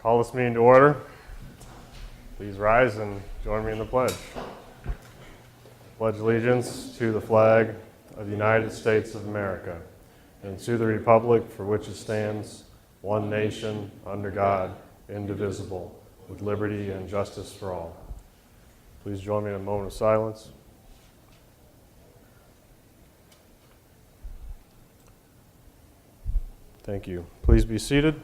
Call this meeting to order. Please rise and join me in the pledge. Pledge allegiance to the flag of the United States of America and to the republic for which it stands, one nation, under God, indivisible, with liberty and justice for all. Please join me in a moment of silence. Thank you. Please be seated.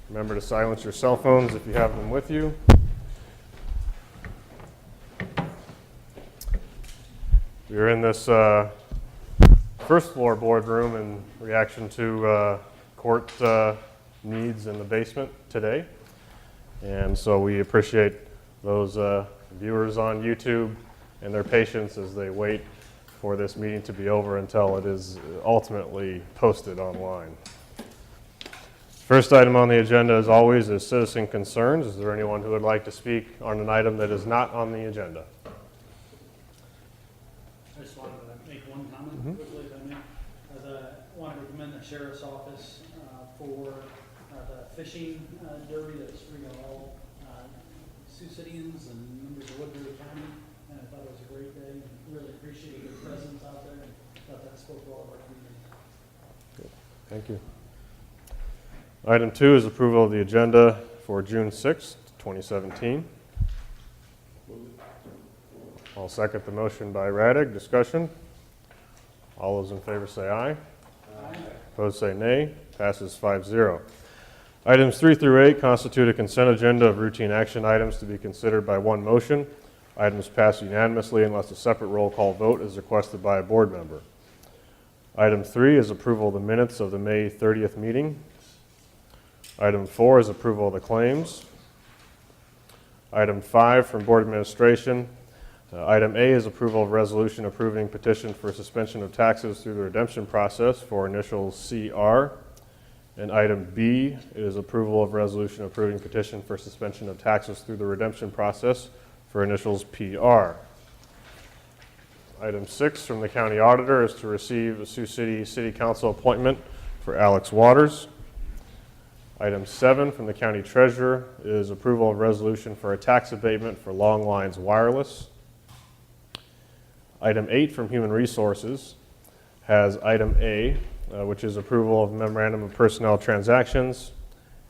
Remember to silence your cell phones if you have them with you. We are in this first floor boardroom in reaction to court needs in the basement today. And so we appreciate those viewers on YouTube and their patience as they wait for this meeting to be over until it is ultimately posted online. First item on the agenda, as always, is citizen concerns. Is there anyone who would like to speak on an item that is not on the agenda? I just wanted to make one comment quickly, if I may. I wanted to commend the Sheriff's Office for the fishing derby that's free to all Sioux Cityans and members of Woodbury County. And I thought it was a great day. Really appreciate your presence out there and thought that spoke to all of our community. Good. Thank you. Item 2 is approval of the agenda for June 6th, 2017. I'll second the motion by Radig. Discussion? All those in favor say aye. Aye. Opposed say nay. Passes 5-0. Items 3 through 8 constitute a consent agenda of routine action items to be considered by one motion. Items pass unanimously unless a separate roll call vote is requested by a board member. Item 3 is approval of the minutes of the May 30th meeting. Item 4 is approval of the claims. Item 5 from Board Administration. Item A is approval of resolution approving petition for suspension of taxes through the redemption process for initials CR. And item B is approval of resolution approving petition for suspension of taxes through the redemption process for initials PR. Item 6 from the County Auditor is to receive a Sioux City City Council appointment for Alex Waters. Item 7 from the County Treasurer is approval of resolution for a tax abatement for Long Lines Wireless. Item 8 from Human Resources has item A, which is approval of memorandum of personnel transactions,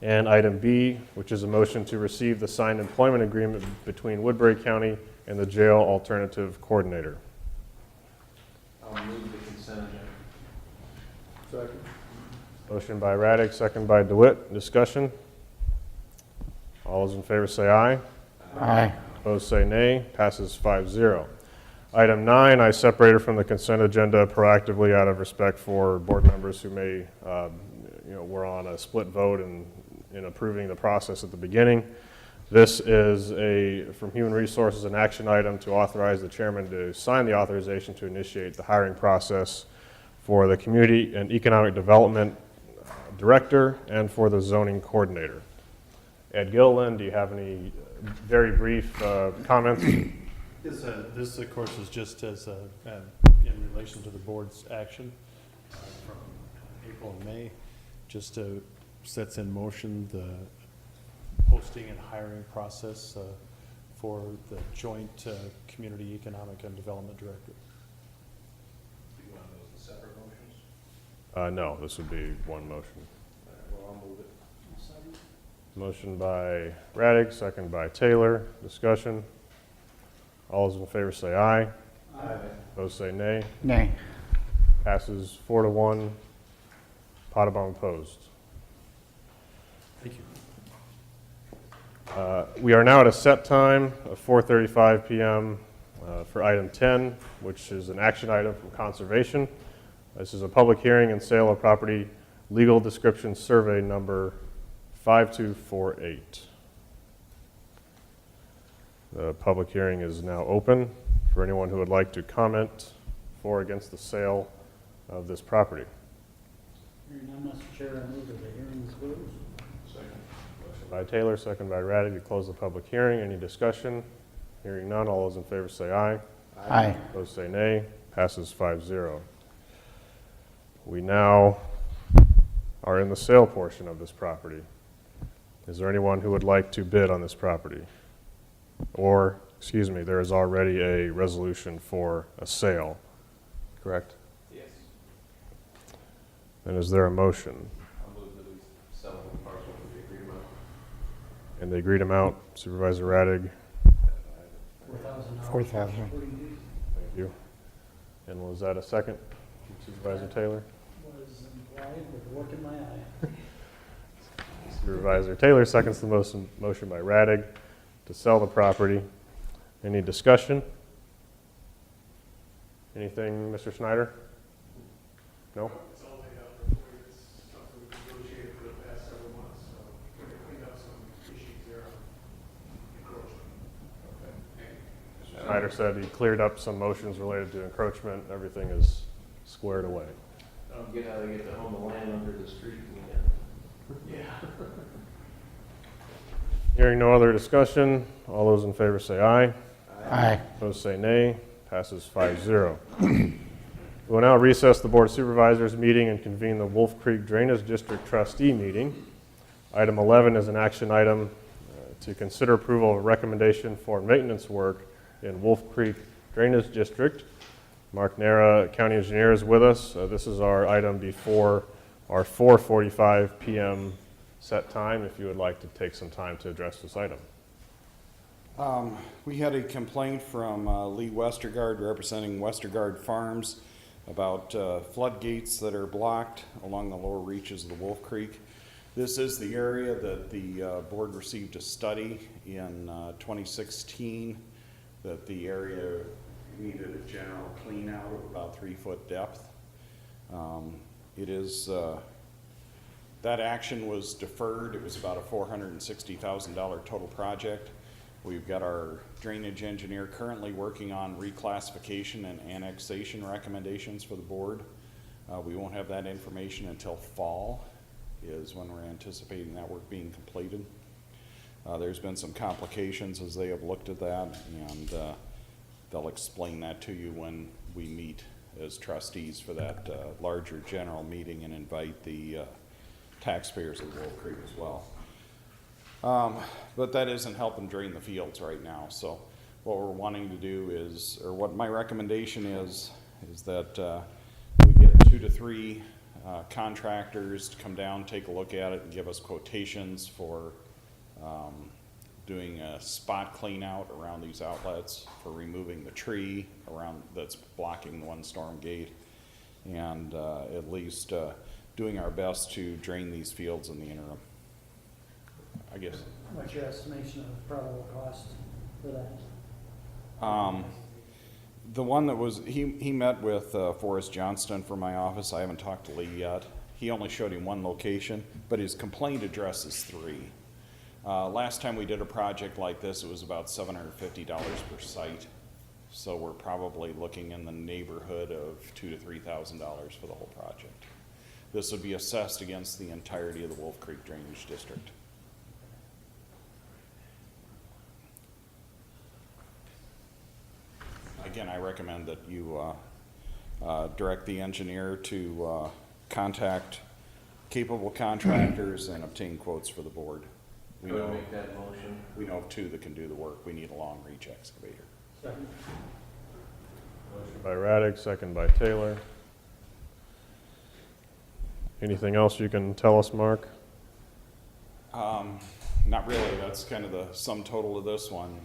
and item B, which is a motion to receive the signed employment agreement between Woodbury County and the Jail Alternative Coordinator. I'll move the consent agenda. Second. Motion by Radig, second by DeWitt. Discussion? All those in favor say aye. Aye. Opposed say nay. Passes 5-0. Item 9, I separated from the consent agenda proactively out of respect for board members who may, were on a split vote in approving the process at the beginning. This is from Human Resources, an action item to authorize the chairman to sign the authorization to initiate the hiring process for the Community and Economic Development Director and for the Zoning Coordinator. Ed Gilliland, do you have any very brief comments? This, of course, is just as in relation to the board's action from April and May, just sets in motion the posting and hiring process for the joint Community Economic and Development Director. Do you want those in separate motions? No, this would be one motion. All right, well, I'll move it. Motion by Radig, second by Taylor. Discussion? All those in favor say aye. Aye. Those say nay. Nay. Passes 4-1. Potabom opposed. Thank you. We are now at a set time of 4:35 p.m. For item 10, which is an action item from Conservation. This is a public hearing and sale of property legal description survey number 5248. The public hearing is now open for anyone who would like to comment for or against the sale of this property. Hearing none, Mr. Chair, I move that the hearing is closed. Second. Motion by Taylor, second by Radig to close the public hearing. Any discussion? Hearing none, all those in favor say aye. Aye. Those say nay. Passes 5-0. We now are in the sale portion of this property. Is there anyone who would like to bid on this property? Or, excuse me, there is already a resolution for a sale, correct? Yes. And is there a motion? I'll move that we sell the parcel for the agreed amount. And the agreed amount, Supervisor Radig, $4,000. 4,000. thank you. And was that a second, Supervisor Taylor? Was implied with a look in my eye. Supervisor Taylor seconds the motion by Radig to sell the property. Any discussion? Anything, Mr. Snyder? No? It's all laid out there for you. It's something we've negotiated for the past several months, so we're going to clean up some issues there on encroachment. Snyder said he cleared up some motions related to encroachment. Everything is squared away. Get how they get the home, the land under the street. Yeah. Hearing no other discussion, all those in favor say aye. Aye. Opposed say nay. Passes 5-0. We will now recess the Board of Supervisors meeting and convene the Wolf Creek Drainage District Trustee meeting. Item 11 is an action item to consider approval of a recommendation for maintenance work in Wolf Creek Drainage District. Mark Nara, County Engineer, is with us. This is our item before our 4:45 p.m. set time, if you would like to take some time to address this item. We had a complaint from Lee Westergaard representing Westergaard Farms about floodgates that are blocked along the lower reaches of the Wolf Creek. This is the area that the board received a study in 2016 that the area needed a general clean out of about 3-foot depth. It is that action was deferred. It was about a $460,000 total project. We've got our drainage engineer currently working on reclassification and annexation recommendations for the board. We won't have that information until fall is when we're anticipating that work being completed. There's been some complications as they have looked at that, and they'll explain that to you when we meet as trustees for that larger general meeting and invite the taxpayers of Wolf Creek as well. But that isn't helping drain the fields right now. So what we're wanting to do is, or what my recommendation is that we get 2 to 3 contractors to come down, take a look at it, and give us quotations for doing a spot clean out around these outlets, for removing the tree around that's blocking one storm gate, and at least doing our best to drain these fields in the interim. I guess. What's your estimation of probable cost for that? The one that was, he met with Forrest Johnston from my office. I haven't talked to Lee yet. He only showed him one location, but his complaint addresses 3. Last time we did a project like this, it was about $750 per site. So we're probably looking in the neighborhood of $2,000 to $3,000 for the whole project. This would be assessed against the entirety of the Wolf Creek Drainage District. Again, I recommend that you direct the engineer to contact capable contractors and obtain quotes for the board. We Can I know, make that motion? we know of 2 that can do the work. We need a long reach excavator. Second. Motion by Radig, second by Taylor. Anything else you can tell us, Mark? Not really. That's kind of the sum total of this one.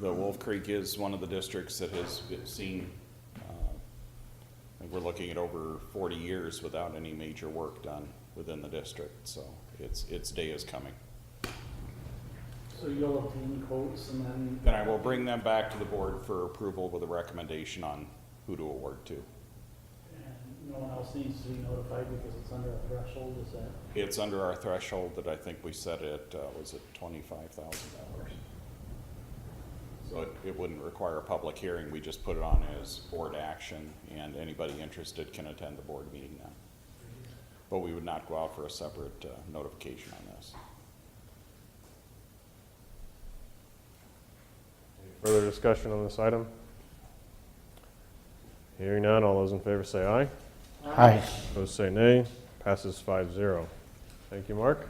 The Wolf Creek is one of the districts that has seen, I think we're looking at over 40 years without any major work done within the district. So its day is coming. So you'll obtain quotes and then? Then I will bring them back to the board for approval with a recommendation on who to award to. And no one else needs to be notified because it's under a threshold, is that? It's under our threshold that I think we set at, was it $25,000? So it wouldn't require a public hearing. We just put it on as board action, and anybody interested can attend the board meeting then. But we would not go out for a separate notification on this. Further discussion on this item? Hearing none, all those in favor say aye. Aye. Opposed say nay. Passes 5-0. Thank you, Mark.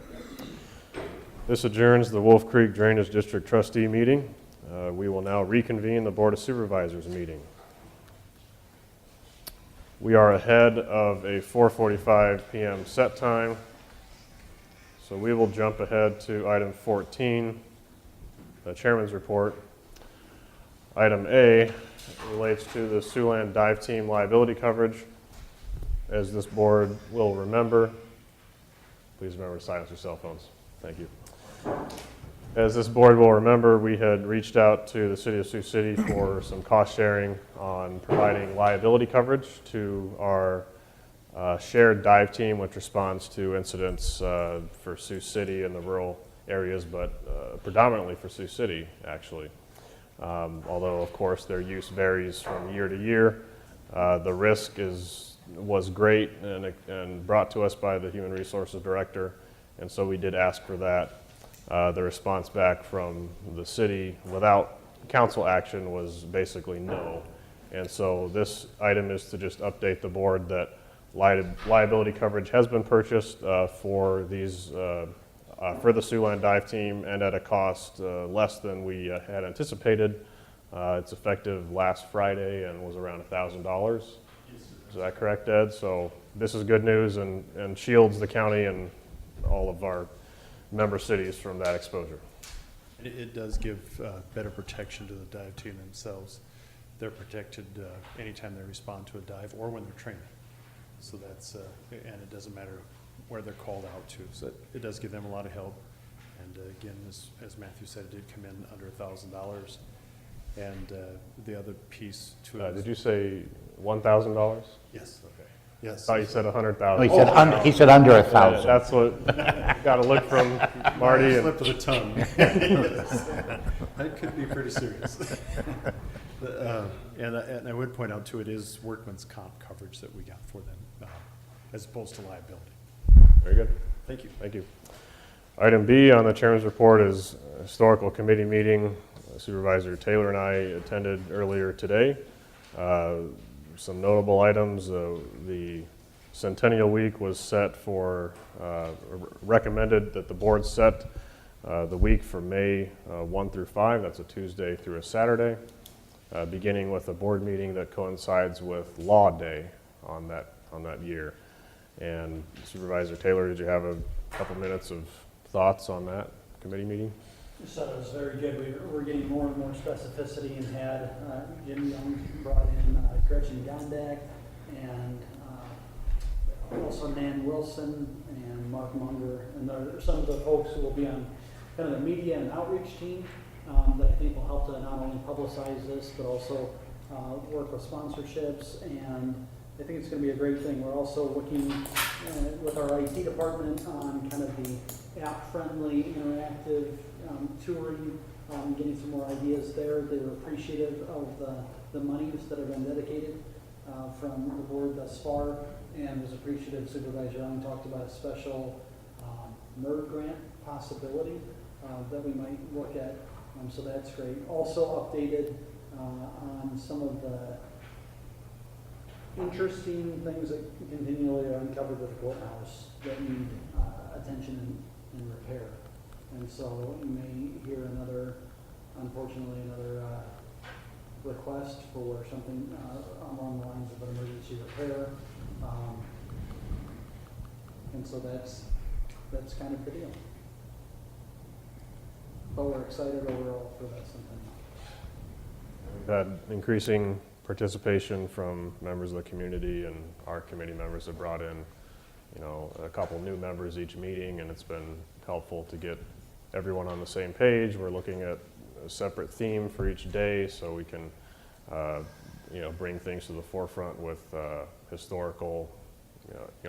This adjourns the Wolf Creek Drainage District Trustee meeting. We will now reconvene the Board of Supervisors meeting. We are ahead of a 4:45 p.m. set time, so we will jump ahead to item 14, the Chairman's report. Item A relates to the Siouxland Dive Team liability coverage. As this board will remember, please remember to silence your cell phones. Thank you. As this board will remember, we had reached out to the City of Sioux City for some cost sharing on providing liability coverage to our shared dive team, which responds to incidents for Sioux City and the rural areas, but predominantly for Sioux City, actually. Although, of course, their use varies from year to year. The risk was great and brought to us by the Human Resources Director, and so we did ask for that. The response back from the city without council action was basically no. And so this item is to just update the board that liability coverage has been purchased for these for the Siouxland Dive Team, and at a cost less than we had anticipated. It's effective last Friday and was around $1,000. Is that correct, Ed? So this is good news and shields the county and all of our member cities from that exposure. It does give better protection to the dive team themselves. They're protected anytime they respond to a dive or when they're training. So that's, and it doesn't matter where they're called out to. So it does give them a lot of help. And again, as Matthew said, it did come in under $1,000. And the other piece to it. Did you say $1,000? Yes. Okay. Yes. I thought you said 100,000. No, he said under 1,000. That's what got a look from Marty. Slip of the tongue. Yes. That could be pretty serious. And I would point out too, it is workman's comp coverage that we got for them, as opposed to liability. Very good. Thank you. Thank you. Item B on the chairman's report is a historical committee meeting. Supervisor Taylor and I attended earlier today. Some notable items, the Centennial Week was set for, recommended that the board set the week for May 1 through 5, that's a Tuesday through a Saturday, beginning with a board meeting that coincides with Law Day on that year. And Supervisor Taylor, did you have a couple minutes of thoughts on that committee meeting? So it was very good. We're getting more and more specificity, and had Jim Young brought in Gretchen Gondak, and also Nan Wilson and Mark Munger, and there are some of the folks who will be on kind of the media and outreach team that I think will help to not only publicize this, but also work with sponsorships, and I think it's going to be a great thing. We're also looking with our IT department on kind of the app-friendly, interactive touring, getting some more ideas there. They were appreciative of the monies that have been dedicated from the board thus far, and was appreciative. Supervisor Young talked about a special nerd grant possibility that we might look at, so that's great. Also updated on some of the interesting things that continually are uncovered with the courthouse that need attention and repair. And so you may hear unfortunately another request for something along the lines of an emergency repair. And so that's kind of the deal. But we're excited overall for that Centennial. We've had increasing participation from members of the community, and our committee members have brought in, a couple new members each meeting, and it's been helpful to get everyone on the same page. We're looking at a separate theme for each day, so we can, bring things to the forefront with historical,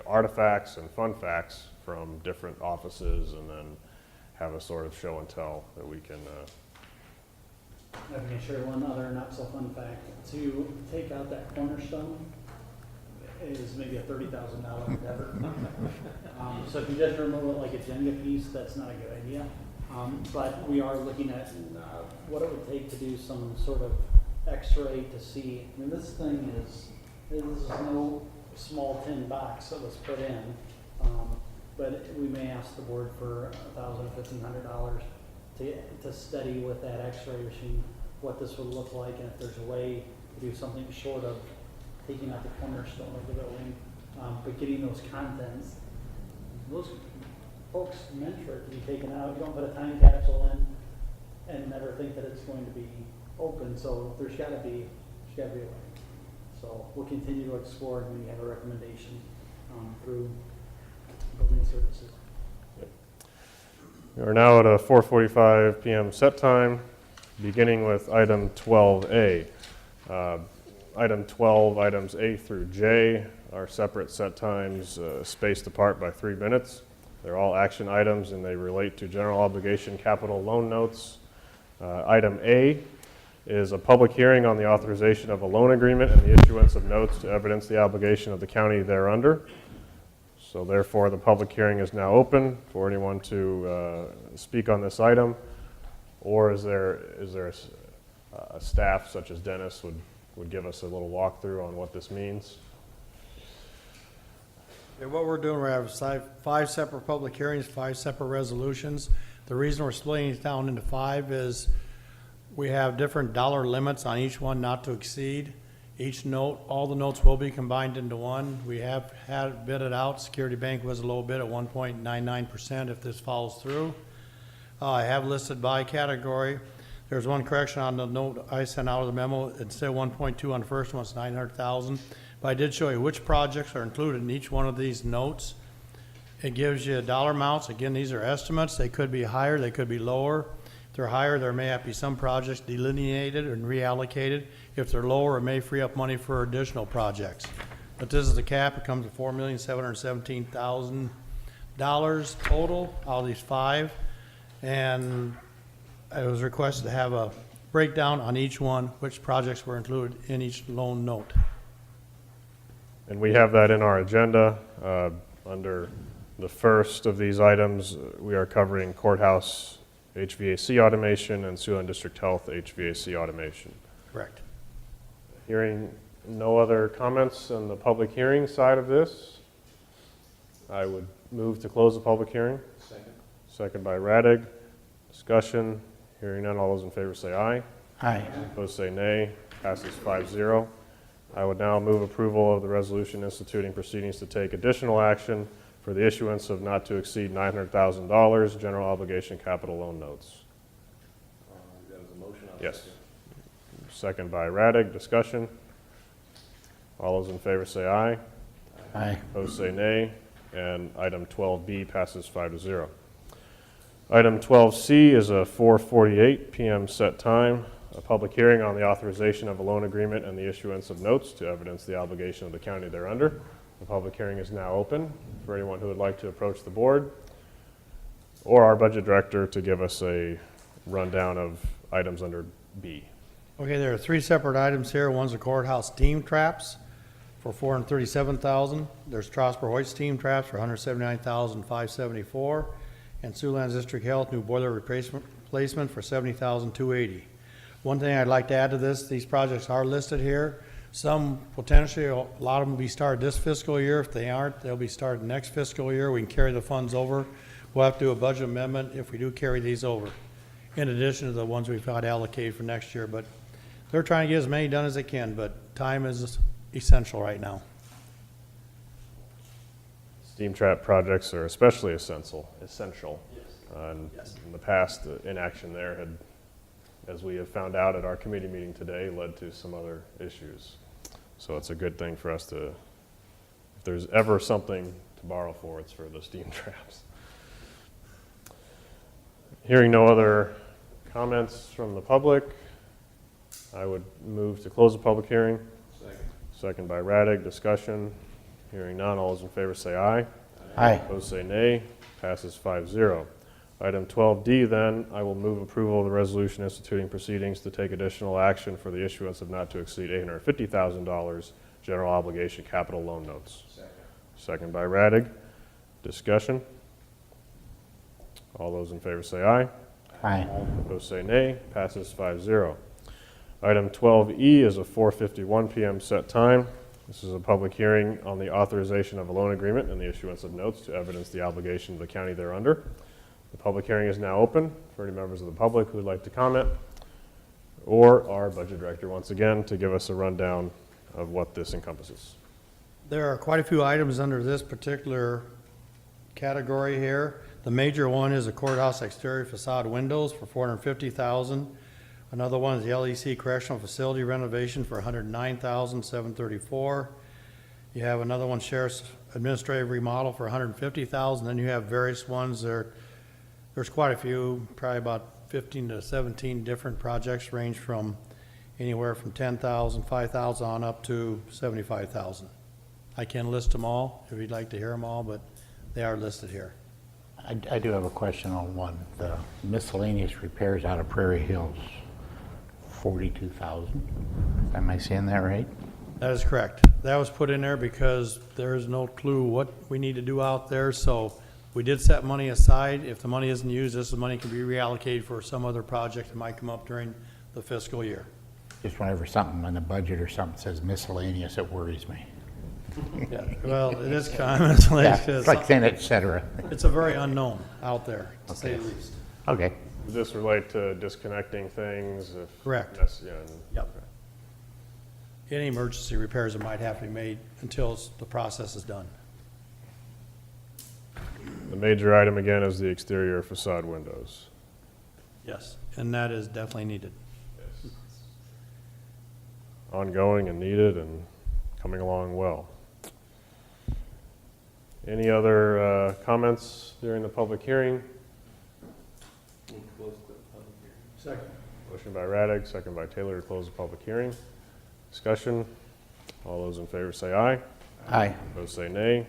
artifacts and fun facts from different offices, and then have a sort of show and tell that we can. I can share one other not so fun fact. To take out that cornerstone is maybe a $30,000 endeavor. So if you just remove it like a Jenga piece, that's not a good idea. But we are looking at what it would take to do some sort of X-ray to see. I mean, this is no small tin box that was put in. but we may ask the board for $1,000 to $1,500 to study with that x-ray machine what this would look like, and if there's a way to do something short of taking out the cornerstone of the building, but getting those contents. Those folks meant for it to be taken out. You don't put a time capsule in and never think that it's going to be open, so there's got to be a way. So we'll continue to explore, and we have a recommendation through building services. We are now at a 4:45 PM set time, beginning with item 12A. Item 12, items A through J are separate set times, spaced apart by 3 minutes. They're all action items, and they relate to general obligation capital loan notes. Item A is a public hearing on the authorization of a loan agreement and the issuance of notes to evidence the obligation of the county thereunder. So therefore, the public hearing is now open for anyone to speak on this item, or is there a staff such as Dennis would give us a little walkthrough on what this means? Okay, what we're doing, we have 5 separate public hearings, 5 separate resolutions. The reason we're splitting it down into 5 is we have different dollar limits on each one not to exceed. Each note, all the notes will be combined into one. We have had bid it out. Security Bank was a low bid at 1.99% if this follows through. I have listed by category. There's one correction on the note I sent out of the memo. Instead of 1.2 on the first one, it's 900,000. But I did show you which projects are included in each one of these notes. It gives you dollar amounts. Again, these are estimates. They could be higher, they could be lower. If they're higher, there may have to be some projects delineated and reallocated. If they're lower, it may free up money for additional projects. But this is the cap. It comes to $4,717,000 total out of these 5. And it was requested to have a breakdown on each one, which projects were included in each loan note. And we have that in our agenda. Under the first of these items, we are covering courthouse HVAC automation and Siouxland District Health HVAC automation. Correct. Hearing no other comments on the public hearing side of this, I would move to close the public hearing. Second. Second by Radig. Discussion. Hearing none, all those in favor say aye. Aye. Opposed say nay. Passes 5-0. I would now move approval of the resolution instituting proceedings to take additional action for the issuance of not to exceed $900,000 general obligation capital loan notes. That was a motion. I'll Yes. second. Second by Radig. Discussion. All those in favor say aye. Aye. Opposed say nay. And item 12B passes 5-0. Item 12C is a 4:48 PM set time, a public hearing on the authorization of a loan agreement and the issuance of notes to evidence the obligation of the county thereunder. The public hearing is now open for anyone who would like to approach the board or our budget director to give us a rundown of items under B. Okay, there are 3 separate items here. One's the courthouse steam traps for $437,000. There's Strasburg Hoyt steam traps for $179,574. And Siouxland District Health new boiler replacement for $70,280. One thing I'd like to add to this, these projects are listed here. Some potentially, a lot of them will be started this fiscal year. If they aren't, they'll be started next fiscal year. We can carry the funds over. We'll have to do a budget amendment if we do carry these over, in addition to the ones we've got allocated for next year. But they're trying to get as many done as they can, but time is essential right now. Steam trap projects are especially essential. And Yes. in the past, the inaction there had, as we have found out at our committee meeting today, led to some other issues. So it's a good thing for us to, if there's ever something to borrow for, it's for the steam traps. Hearing no other comments from the public, I would move to close the public hearing. Second. Second by Radig. Discussion. Hearing none, all those in favor say aye. Aye. Opposed say nay. Passes 5-0. Item 12D, then, I will move approval of the resolution instituting proceedings to take additional action for the issuance of not to exceed $850,000 general obligation capital loan notes. Second. Second by Radig. Discussion. All those in favor say aye. Aye. Opposed say nay. Passes 5-0. Item 12E is a 4:51 PM set time, This is a public hearing on the authorization of a loan agreement and the issuance of notes to evidence the obligation of the county thereunder. The public hearing is now open for any members of the public who would like to comment, or our budget director, once again, to give us a rundown of what this encompasses. There are quite a few items under this particular category here. The major one is the courthouse exterior facade windows for $450,000. Another one is the LEC correctional facility renovation for $109,734. You have another one, sheriff's administrative remodel for $150,000. Then you have various ones there. There's quite a few, probably about 15 to 17 different projects, range from anywhere from $10,000, $5,000 on up to $75,000. I can list them all if you'd like to hear them all, but they are listed here. I do have a question on one. The miscellaneous repairs out of Prairie Hills, 42,000. Am I saying that right? That is correct. That was put in there because there is no clue what we need to do out there, so we did set money aside. If the money isn't used, this money can be reallocated for some other project that might come up during the fiscal year. Just whenever something in the budget or something says miscellaneous, it worries me. Yeah, well, it is kind of miscellaneous. Yeah, it's like saying et cetera. It's a very unknown out there, to say the least. Okay. Does this relate to disconnecting things? Correct. Yeah, Yep. Any emergency repairs that might have to be made until the process is done. The major item again is the exterior facade windows. Yes, and that is definitely needed. Ongoing and needed and coming along well. Any other comments during the public hearing? Second. Motion by Raddick, second by Taylor to close the public hearing. Discussion. All those in favor say aye. Aye. Opposed say nay.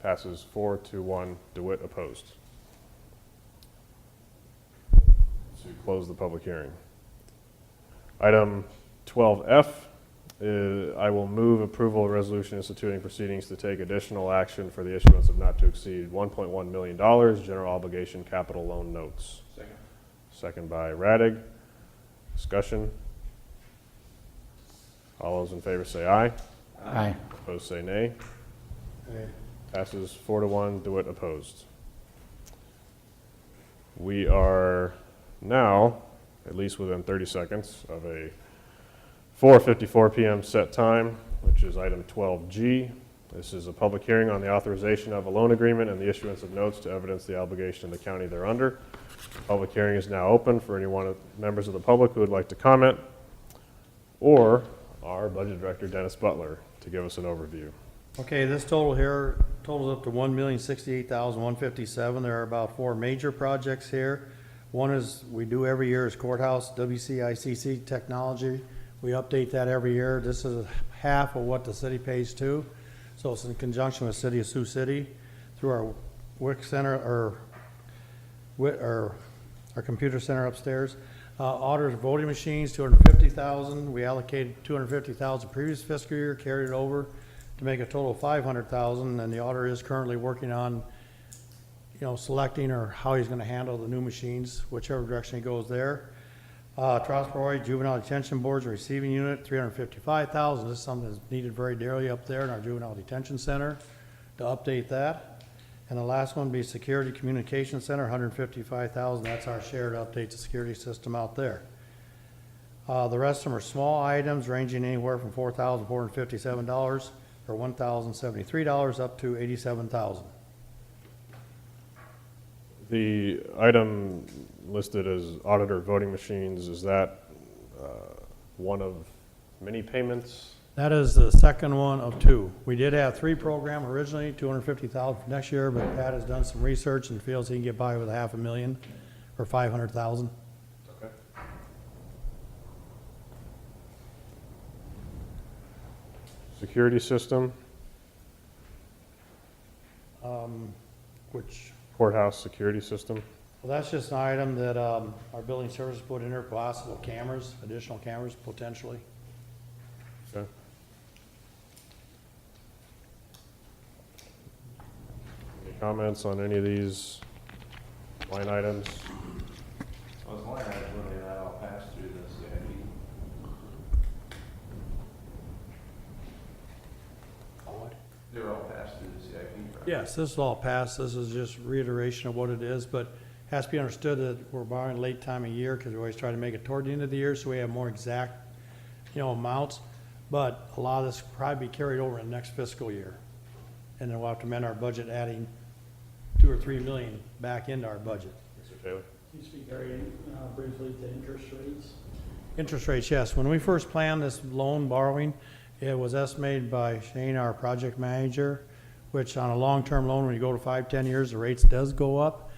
Passes 4-1. DeWitt opposed. To close the public hearing. Item 12F, I will move approval of resolution instituting proceedings to take additional action for the issuance of not to exceed $1.1 million general obligation capital loan notes. Second. Second by Raddick. Discussion. All those in favor say aye. Aye. Opposed say nay. Passes 4-1. DeWitt opposed. We are now, at least within 30 seconds, of a 4:54 p.m. set time, which is item 12G. This is a public hearing on the authorization of a loan agreement and the issuance of notes to evidence the obligation of the county thereunder. The public hearing is now open for any members of the public who would like to comment, or our budget director, Dennis Butler, to give us an overview. Okay, this total here totals up to $1,068,157. There are about 4 major projects here. One is, we do every year, is courthouse WCICC technology. We update that every year. This is half of what the city pays too. So it's in conjunction with City of Sioux City through our WIC center, or our computer center upstairs. Auditor's voting machines, $250,000. We allocated $250,000 previous fiscal year, carried it over to make a total of $500,000. And the auditor is currently working on, selecting or how he's going to handle the new machines, whichever direction he goes there. Trotsboro Juvenile Detention Board's receiving unit, $355,000. This is something that's needed very dearly up there in our Juvenile Detention Center to update that. And the last one would be Security Communication Center, $155,000. That's our share to update the security system out there. The rest of them are small items ranging anywhere from $4,457 or $1,073 up to $87,000. The item listed as auditor voting machines, is that one of many payments? That is the second one of 2. We did have 3 program originally, $250,000 for next year, but Pat has done some research and feels he can get by with $500,000 or $500,000. Okay. Security system, Which, courthouse security system. well, that's just an item that our building services put in there, possible cameras, additional cameras potentially. Okay. Any comments on any of these line items? I was wondering whether that all passed through the CIP. They're all passed through the CIP, right? Yes, this is all passed. This is just reiteration of what it is, but has to be understood that we're borrowing late time of year because we always try to make it toward the end of the year so we have more exact, amounts. But a lot of this will probably be carried over in the next fiscal year. And then we'll have to amend our budget, adding 2 or 3 million back into our budget. Mr. Taylor? Can you speak very briefly to interest rates? Interest rates, yes. When we first planned this loan borrowing, it was estimated by Shane, our project manager, which on a long-term loan, when you go to 5, 10 years, the rates does go up.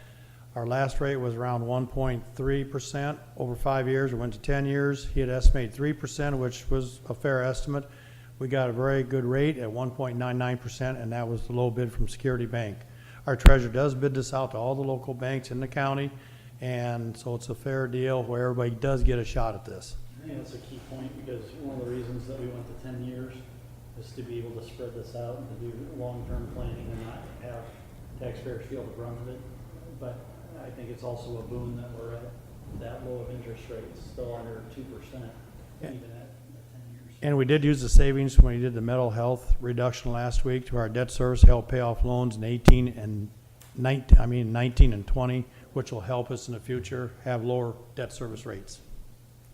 Our last rate was around 1.3% over 5 years. It went to 10 years. He had estimated 3%, which was a fair estimate. We got a very good rate at 1.99%, and that was the low bid from Security Bank. Our treasurer does bid this out to all the local banks in the county, and so it's a fair deal where everybody does get a shot at this. I think that's a key point, because one of the reasons that we went to 10 years is to be able to spread this out and to do long-term planning and not have taxpayers feel the brunt of it. But I think it's also a boon that we're at that low of interest rates, still under 2%, even at 10 years. And we did use the savings when we did the mental health reduction last week to our debt service, help pay off loans in 19 and 20, which will help us in the future have lower debt service rates.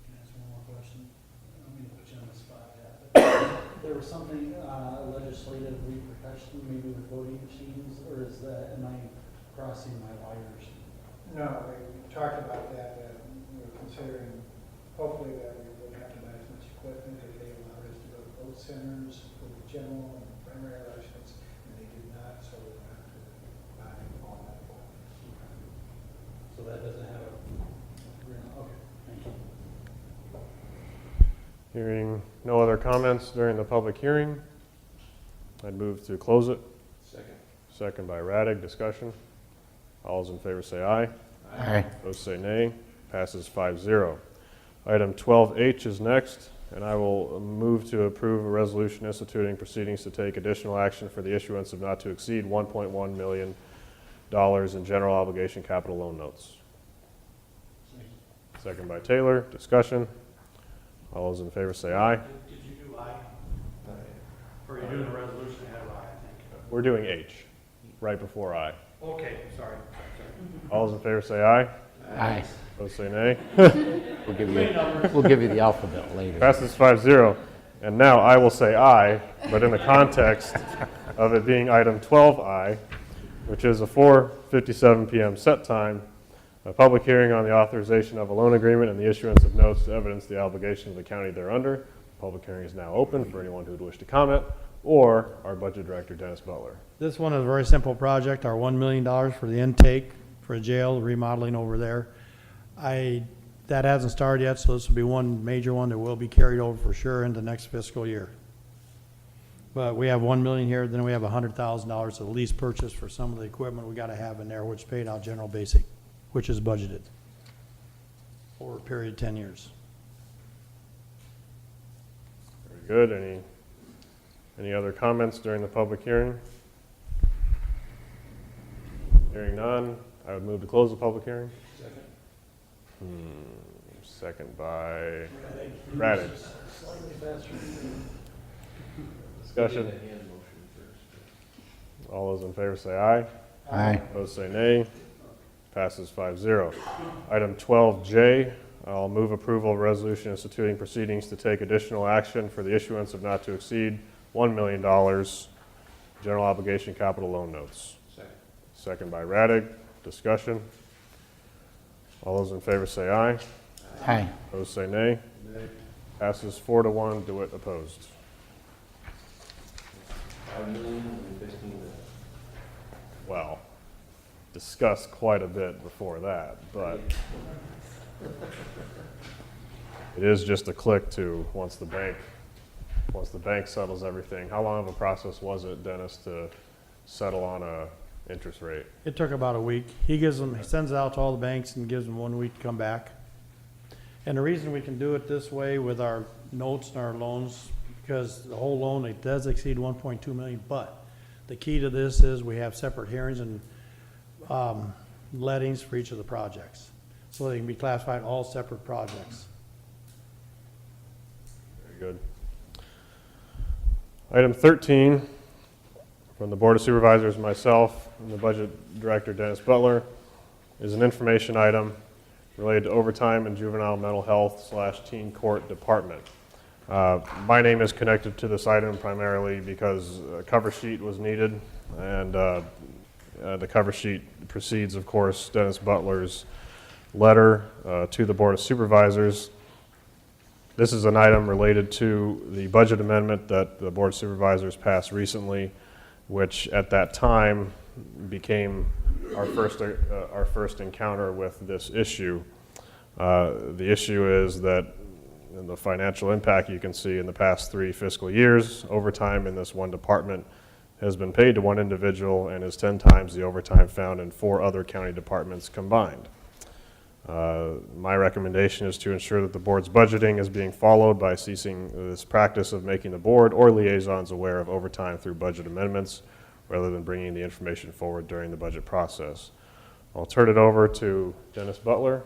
Can I ask one more question? I don't mean to put you on the spot yet, but there was something, legislative repercussion, maybe with voting machines, or is that, am I crossing my wires? No, we talked about that, we were considering, hopefully that we wouldn't have to buy as much equipment, if they allowed us to go to both centers for the general and primary elections, and they did not, so we don't have to buy all that equipment. So that doesn't have a, okay, thank you. Hearing no other comments during the public hearing, I'd move to close it. Second. Second by Radig. Discussion. All those in favor say aye. Aye. Those say nay. Passes 5-0. Item 12H is next, and I will move to approve a resolution instituting proceedings to take additional action for the issuance of not to exceed $1.1 million in general obligation capital loan notes. Second by Taylor. Discussion. All those in favor say aye. Did you do I? Or are you doing a resolution ahead of I think? We're doing H, right before I. Okay, sorry. All those in favor say aye. Aye. Those say nay. We'll give you the alphabet later. Passes 5-0. And now I will say aye, but in the context of it being item 12I, which is a 4:57 p.m. set time, a public hearing on the authorization of a loan agreement and the issuance of notes to evidence the obligation of the county thereunder. Public hearing is now open for anyone who would wish to comment, or our budget director, Dennis Butler. This one is a very simple project, our $1 million for the intake for a jail, remodeling over there. That hasn't started yet, so this will be one major one that will be carried over for sure into next fiscal year. But we have $1 million here, then we have $100,000 of lease purchase for some of the equipment we gotta have in there, which paid out general basic, which is budgeted over a period of 10 years. Very good. Any other comments during the public hearing? Hearing none, I would move to close the public hearing. Second by Radig. Slightly faster. Discussion. All those in favor say aye. Aye. Those say nay. Passes 5-0. Item 12J, I'll move approval of resolution instituting proceedings to take additional action for the issuance of not to exceed $1 million general obligation capital loan notes. Second. Second by Radig. Discussion. All those in favor say aye. Aye. Those say nay. Passes 4-1. DeWitt opposed. 5 million and 15 million. Well, discussed quite a bit before that, but it is just a click to once the bank settles everything. How long of a process was it, Dennis, to settle on a interest rate? It took about a week. He sends it out to all the banks and gives them 1 week to come back. And the reason we can do it this way with our notes and our loans, because the whole loan, it does exceed 1.2 million, but the key to this is we have separate hearings and lettings for each of the projects. So they can be classified all separate projects. Very good. Item 13 from the Board of Supervisors, myself, and the Budget Director, Dennis Butler, is an information item related to overtime in juvenile mental health / teen court department. My name is connected to this item primarily because a cover sheet was needed, and the cover sheet precedes, of course, Dennis Butler's letter to the Board of Supervisors. This is an item related to the budget amendment that the Board of Supervisors passed recently, which at that time became our first encounter with this issue. The issue is that in the financial impact you can see in the past 3 fiscal years, overtime in this one department has been paid to one individual and is 10 times the overtime found in 4 other county departments combined. My recommendation is to ensure that the board's budgeting is being followed by ceasing this practice of making the board or liaisons aware of overtime through budget amendments rather than bringing the information forward during the budget process. I'll turn it over to Dennis Butler.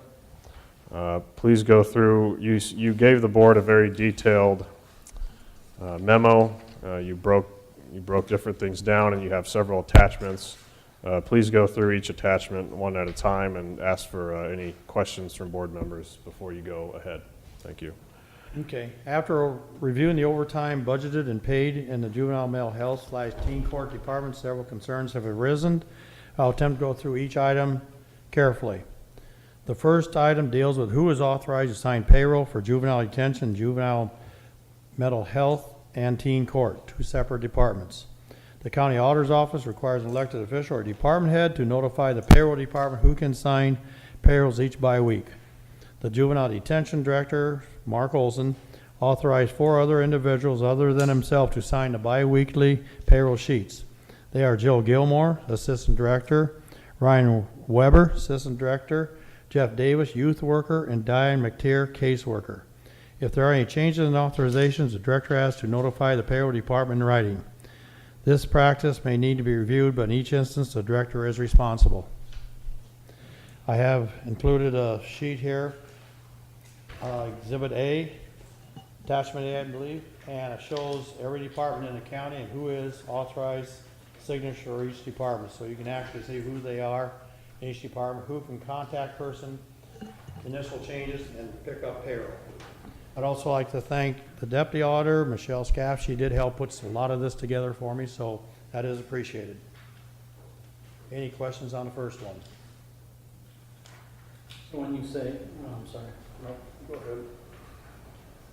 Please go through, you gave the board a very detailed memo. You broke different things down and you have several attachments. Please go through each attachment one at a time and ask for any questions from board members before you go ahead. Thank you. Okay, after reviewing the overtime budgeted and paid in the juvenile mental health / teen court department, several concerns have arisen. I'll attempt to go through each item carefully. The first item deals with who is authorized to sign payroll for juvenile detention, juvenile mental health, and teen court, 2 separate departments. The county auditor's office requires an elected official or department head to notify the payroll department who can sign payrolls each bi-week. The juvenile detention director, Mark Olson, authorized 4 other individuals other than himself to sign the bi-weekly payroll sheets. They are Jill Gilmore, assistant director, Ryan Weber, assistant director, Jeff Davis, youth worker, and Diane McTeer, caseworker. If there are any changes in authorizations, the director has to notify the payroll department in writing. This practice may need to be reviewed, but in each instance, the director is responsible. I have included a sheet here, Exhibit A, Attachment A, I believe, and it shows every department in the county and who is authorized signature for each department. So you can actually see who they are in each department, who can contact person, initial changes, and pick up payroll. I'd also like to thank the deputy auditor, Michelle Scaff. She did help put a lot of this together for me, so that is appreciated. Any questions on the first one? So when you say, I'm sorry, no, go ahead.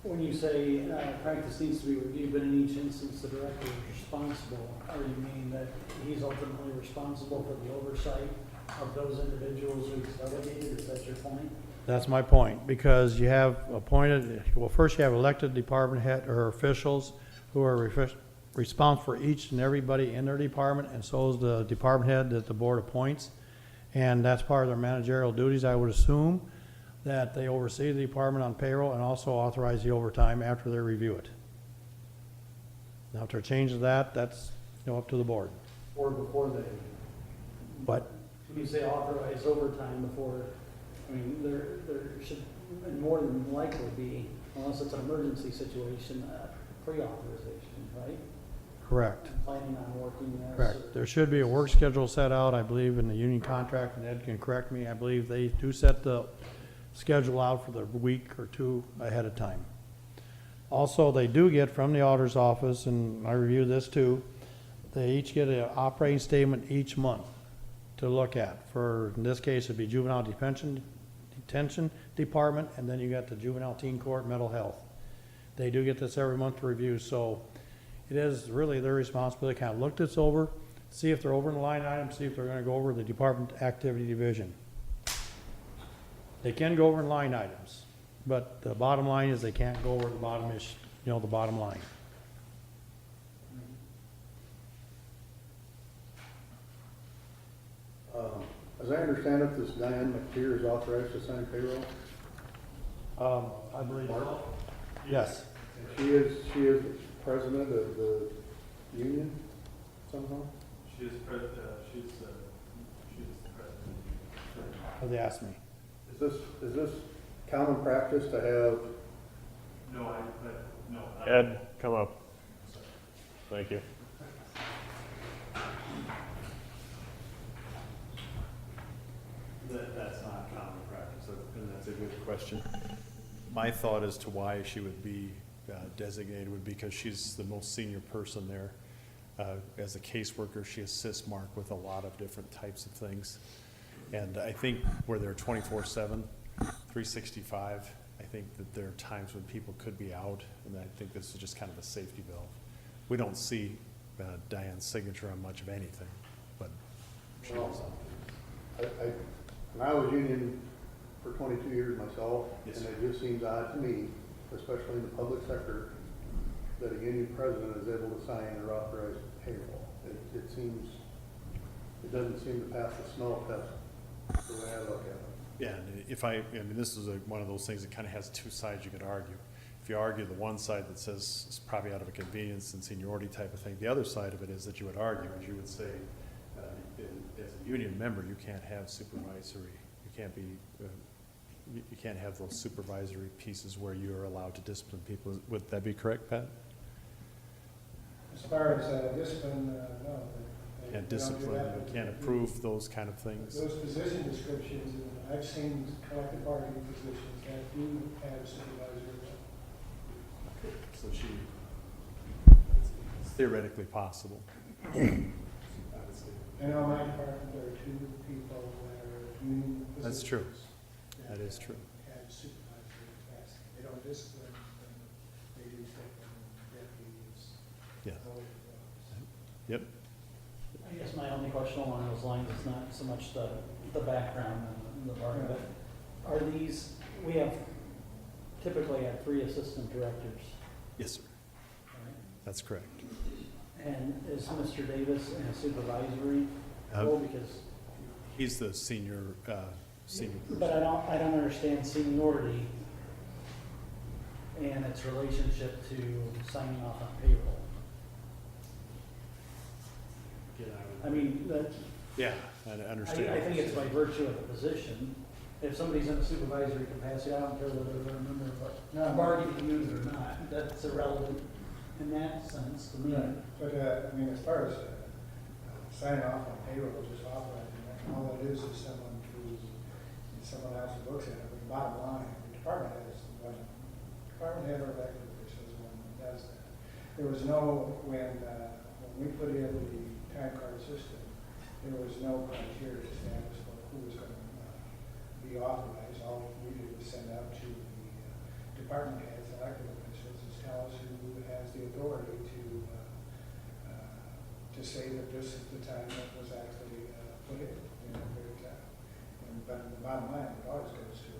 When you say practice needs to be reviewed, but in each instance the director is responsible, or you mean that he's ultimately responsible for the oversight of those individuals who's delegated? Is that your point? That's my point, because you have appointed, well, first you have elected department head or officials who are responsible for each and everybody in their department, and so is the department head that the board appoints. And that's part of their managerial duties. I would assume that they oversee the department on payroll and also authorize the overtime after they review it. Now, if there are changes to that, that's up to the board. Or before they, But when you say authorize overtime before, I mean, there should more than likely be, unless it's an emergency situation, pre-authorization, right? correct. Planning on working this. Correct. There should be a work schedule set out, I believe, in the union contract, and Ed can correct me. I believe they do set the schedule out for the week or 2 ahead of time. Also, they do get from the auditor's office, and I review this too, they each get an operating statement each month to look at. For, in this case, it'd be juvenile detention department, and then you got the juvenile teen court mental health. They do get this every month to review, so it is really their responsibility to kind of look this over, see if they're over in the line item, see if they're gonna go over the department activity division. They can go over in line items, but the bottom line is they can't go over the bottom-ish, the bottom line. As I understand it, this Diane McTeer is authorized to sign payroll. I believe, yes, And she is the president of the union somehow? She is president, she's the president. they asked me. Is this common practice to have? No. Ed, come up. Thank you. question. My thought as to why she would be designated would be because she's the most senior person there. As a caseworker, she assists Mark with a lot of different types of things. And I think where they're 24/7, 365, I think that there are times when people could be out, and I think this is just kind of a safety valve. We don't see Diane's signature on much of anything, but she Well, is on. And I was union for 22 years myself, Yes, and sir. it just seems odd to me, especially in the public sector, that a union president is able to sign or authorize payroll. It seems, it doesn't seem to pass the smell test, the way I look at it. Yeah, and I mean, this is one of those things that kind of has two sides you could argue. If you argue the one side that says it's probably out of a convenience and seniority type of thing, the other side of it is that you would argue, as you would say, as a union member, you can't have supervisory, you can't be, you can't have those supervisory pieces where you are allowed to discipline people. Would that be correct, Pat? As far as discipline, no. they Can't don't do discipline, that. you can't approve those kind of things. Those position descriptions, and I've seen collective bargaining positions that do have supervisory. So it's theoretically possible. I know in my department, there are 2 people that are union positions. That's true. That is true. Have supervisory capacity. They don't discipline, but they do take on deputies. Yeah. how it goes. Yep. I guess my only question along those lines is not so much the background and the bargain, but are these, we have typically have 3 assistant directors, Yes, sir. right? That's correct. And is Mr. Davis in a supervisory Uh, role? Because, He's the senior person. but I don't understand seniority and its relationship to signing off on payroll. I mean, that, Yeah, I understand. I think it's by virtue of the position. If somebody's in a supervisory capacity, I don't care whether they're a member of a bargaining unit or not, that's irrelevant in that sense to me. But, I mean, as far as signing off on payroll, just authorizing that, all it is someone else who looks at it. But bottom line, the department head or elected official is the one that does that. There was no, when we put in the time card system, there was no criteria established for who was going to be authorized. All we did was send out to the department heads, elected officials, to tell us who has the authority to say that this is the time that was actually put in a period of time. But the bottom line, it always goes to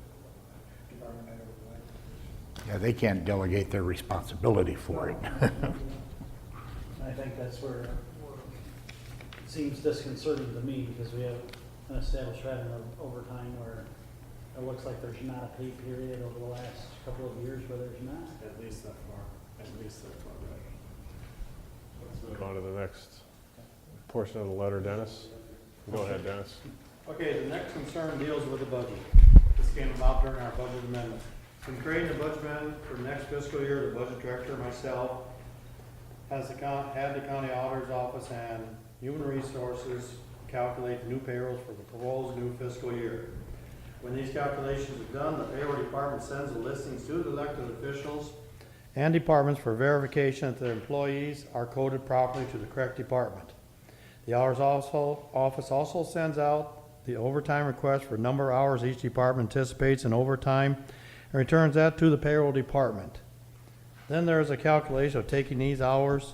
department head or elected official. Yeah, they can't delegate their responsibility for it. I think that's where it seems disconcerting to me, because we have an established pattern of overtime where it looks like there's not a pay period over the last couple of years where there's not. At least that far, right. Let's move on to the next portion of the letter, Dennis. Go ahead, Dennis. Okay, the next concern deals with the budget. This came about during our budget amendment. In creating the budget amendment for next fiscal year, the budget director, myself, had the county auditor's office and human resources calculate the new payrolls for the proposed new fiscal year. When these calculations are done, the payroll department sends the listings to the elected officials and departments for verification that the employees are coded properly to the correct department. The office also sends out the overtime request for number of hours each department anticipates in overtime and returns that to the payroll department. Then there is a calculation of taking these hours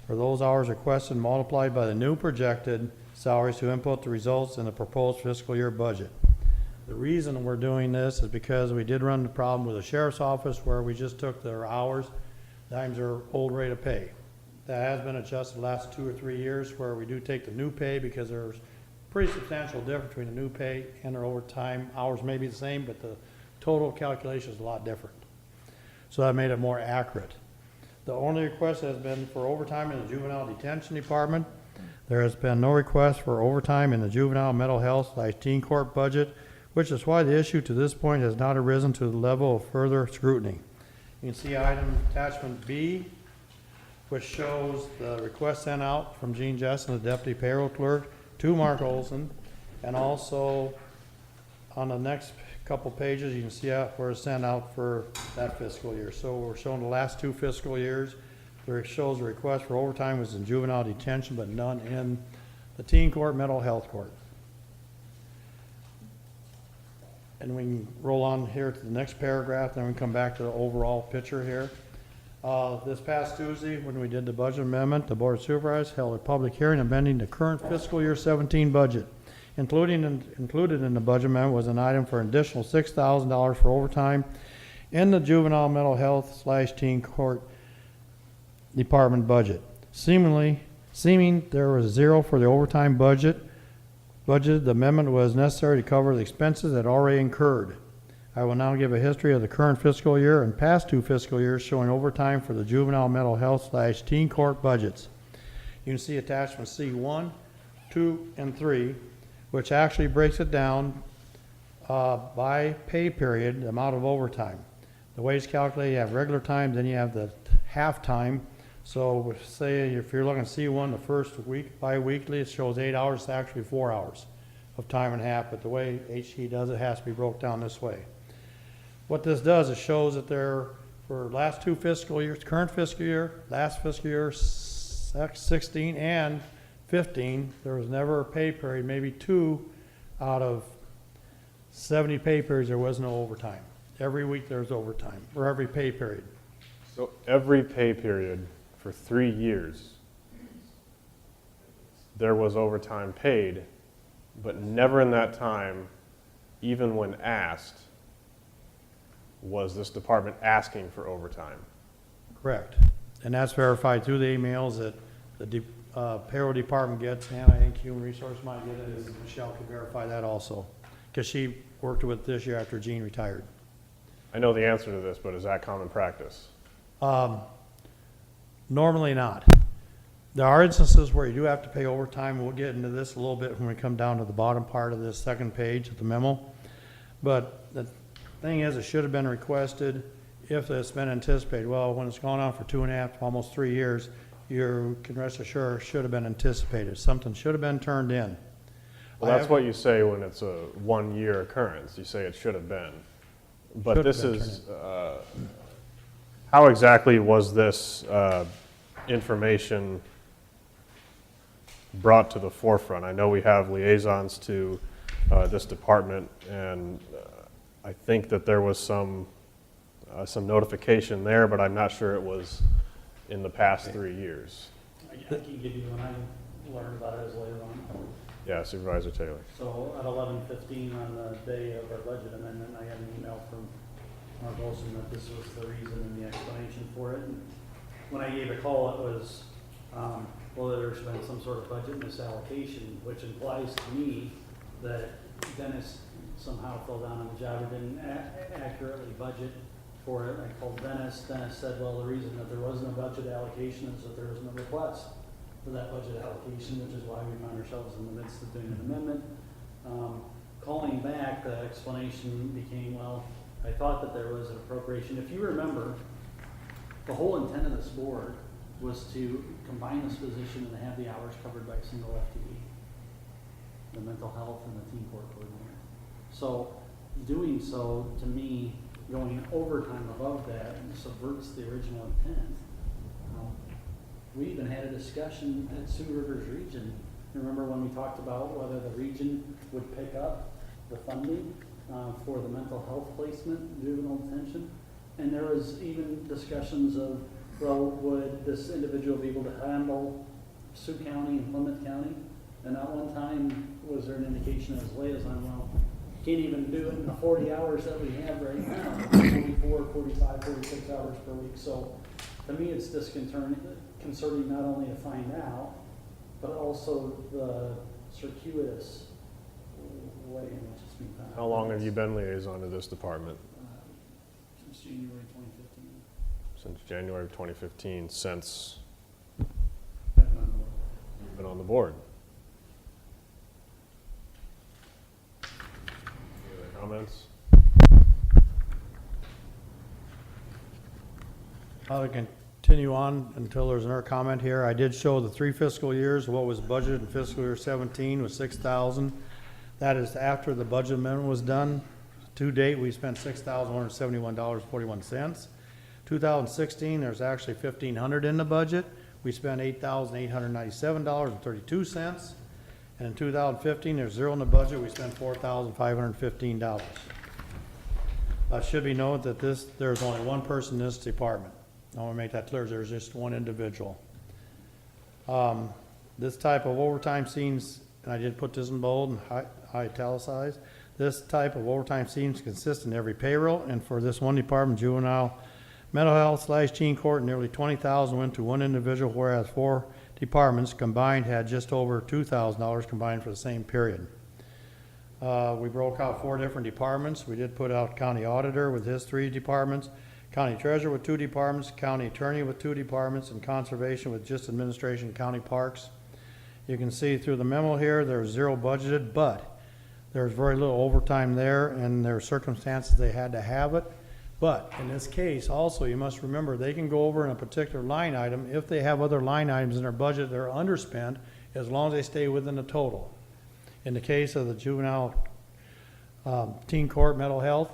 or those hours requested multiplied by the new projected salaries to input the results in the proposed fiscal year budget. The reason we're doing this is because we did run the problem with the sheriff's office where we just took their hours times their old rate of pay. That has been adjusted the last 2 or 3 years where we do take the new pay because there's pretty substantial difference between the new pay and their overtime. Hours may be the same, but the total calculation is a lot different. So that made it more accurate. The only request has been for overtime in the juvenile detention department. There has been no request for overtime in the juvenile mental health/teen court budget, which is why the issue to this point has not arisen to the level of further scrutiny. You can see item attachment B, which shows the request sent out from Gene Jessen, the deputy payroll clerk, to Mark Olson, and also on the next couple pages, you can see where it's sent out for that fiscal year. So we're showing the last 2 fiscal years. There it shows the request for overtime was in juvenile detention, but none in the teen court, mental health court. And we can roll on here to the next paragraph, then we come back to the overall picture here. This past Tuesday, when we did the budget amendment, the Board of Supervisors held a public hearing amending the current fiscal year 17 budget. Included in the budget amendment was an item for an additional $6,000 for overtime in the juvenile mental health / teen court department budget. Seeming there was 0 for the overtime budget. The amendment was necessary to cover the expenses that already incurred. I will now give a history of the current fiscal year and past 2 fiscal years showing overtime for the juvenile mental health / teen court budgets. You can see attachment C1, 2, and 3, which actually breaks it down by pay period, the amount of overtime. The way it's calculated, you have regular time, then you have the half time. So say if you're looking at C1, the first week, bi-weekly, it shows 8 hours, it's actually 4 hours of time and a half, but the way HE does it has to be broke down this way. What this does, it shows that there, for last 2 fiscal years, current fiscal year, last fiscal year, 16 and 15, there was never a pay period, maybe 2 out of 70 pay periods, there was no overtime. Every week there was overtime, or every pay period. So every pay period for 3 years, there was overtime paid, but never in that time, even when asked, was this department asking for overtime. Correct. And that's verified through the emails that the payroll department gets, and I think Human Resource might get it, and Michelle can verify that also, because she worked with this year after Gene retired. I know the answer to this, but is that common practice? Normally not. There are instances where you do have to pay overtime. We'll get into this a little bit when we come down to the bottom part of this second page of the memo. But the thing is, it should have been requested if it's been anticipated. Well, when it's gone on for 2.5 to almost 3 years, you can rest assured should have been anticipated. Something should have been turned in. Well, that's what you say when it's a 1-year occurrence. You say it should have been. But this is, how exactly was this information brought to the forefront? I know we have liaisons to this department, and I think that there was some notification there, but I'm not sure it was in the past 3 years. I can give you when I learned about it as later on. Yeah, Supervisor Taylor. So at 11:15 on the day of our budget amendment, I had an email from Mark Olson that this was the reason and the explanation for it. And when I gave a call, it was, well, there's been some sort of budget misallocation, which implies to me that Dennis somehow fell down on the job or didn't accurately budget for it. I called Dennis. Dennis said, well, the reason that there wasn't a budget allocation is that there was no request for that budget allocation, which is why we found ourselves in the midst of doing an amendment. Calling back, the explanation became, well, I thought that there was an appropriation. If you remember, the whole intent of this board was to combine this position and have the hours covered by a single FTE, the mental health and the teen court coordinator. So doing so, to me, going overtime above that subverts the original intent. We even had a discussion at Sioux Rivers Region. Remember when we talked about whether the region would pick up the funding for the mental health placement, juvenile detention? And there was even discussions of, well, would this individual be able to handle Sioux County and Plymouth County? And at one time, was there an indication as liaison, well, can't even do it in the 40 hours that we have right now, 44, 45, 46 hours per week. So to me, it's disconcerting not only to find out, but also the circuitous way in which it's being found. How long have you been liaison to this department? Since January 2015. Since January of 2015, since I've been on board. you've been on the board. Any other comments? I'll continue on until there's another comment here. I did show the 3 fiscal years. What was budgeted in fiscal year 17 was $6,000. That is after the budget amendment was done. To date, we spent $6,171.41. 2016, there's actually $1,500 in the budget. We spent $8,897.32. And in 2015, there's zero in the budget. We spent $4,515. Should be noted that there's only one person in this department. I want to make that clear. There's just one individual. This type of overtime scenes, and I did put this in bold and italicized, this type of overtime seems consistent in every payroll, and for this one department, juvenile mental health / teen court, nearly $20,000 went to one individual, whereas 4 departments combined had just over $2,000 combined for the same period. We broke out 4 different departments. We did put out county auditor with his 3 departments, county treasurer with 2 departments, county attorney with 2 departments, and conservation with just administration, county parks. You can see through the memo here, there's 0 budgeted, but there's very little overtime there, and there are circumstances they had to have it. But in this case, also, you must remember, they can go over in a particular line item if they have other line items in their budget that are underspent, as long as they stay within the total. In the case of the juvenile teen court mental health,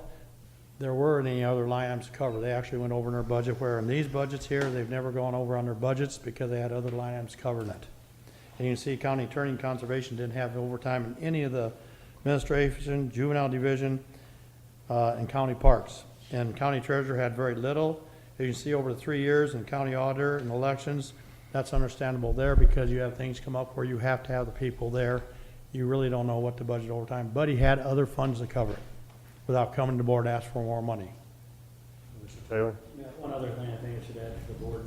there weren't any other line items to cover. They actually went over in their budget, where in these budgets here, they've never gone over on their budgets because they had other line items covering it. And you can see county attorney and conservation didn't have overtime in any of the administration, juvenile division, and county parks. And county treasurer had very little. As you can see, over the 3 years, in county auditor and elections, that's understandable there because you have things come up where you have to have the people there. You really don't know what to budget overtime, but he had other funds to cover it without coming to board to ask for more money. Mr. Taylor? Yeah, one other thing I think I should add to the board.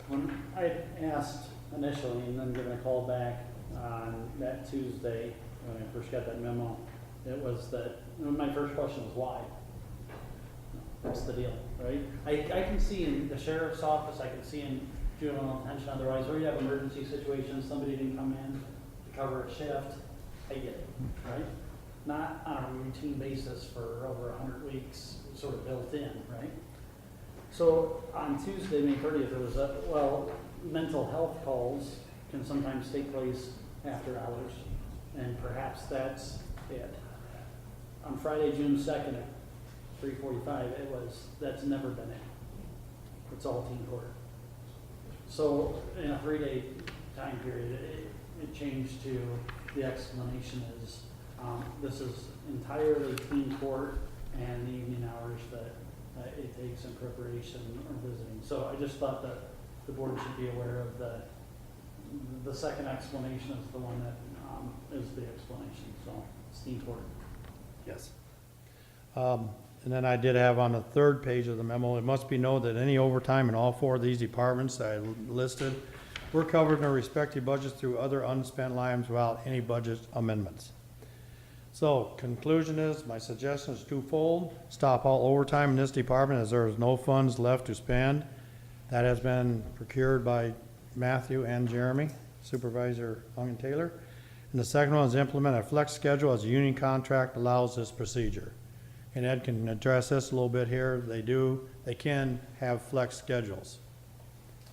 When I asked initially and then given a call back on that Tuesday, when I first got that memo, it was that, my first question was why? What's the deal, right? I can see in the sheriff's office, I can see in juvenile detention otherwise, where you have emergency situations, somebody didn't come in to cover a shift, I get it, right? Not on a routine basis for over 100 weeks, sort of built in, right? So on Tuesday, May 30th, there was mental health calls can sometimes take place after hours, and perhaps that's it. On Friday, June 2nd at 3:45, that's never been it. It's all teen court. So in a 3-day time period, it changed to, the explanation is, this is entirely teen court and the evening hours that it takes in preparation or visiting. So I just thought that the board should be aware of the second explanation is the one that is the explanation. So it's teen court. Yes. And then I did have on the 3rd page of the memo, it must be noted that any overtime in all 4 of these departments that I listed were covered in their respective budgets through other unspent lines without any budget amendments. So conclusion is, my suggestion is twofold. Stop all overtime in this department as there is no funds left to spend. That has been procured by Matthew and Jeremy, Supervisor Young and Taylor. And the second one is implement a flex schedule as a union contract allows this procedure. And Ed can address this a little bit here. They can have flex schedules.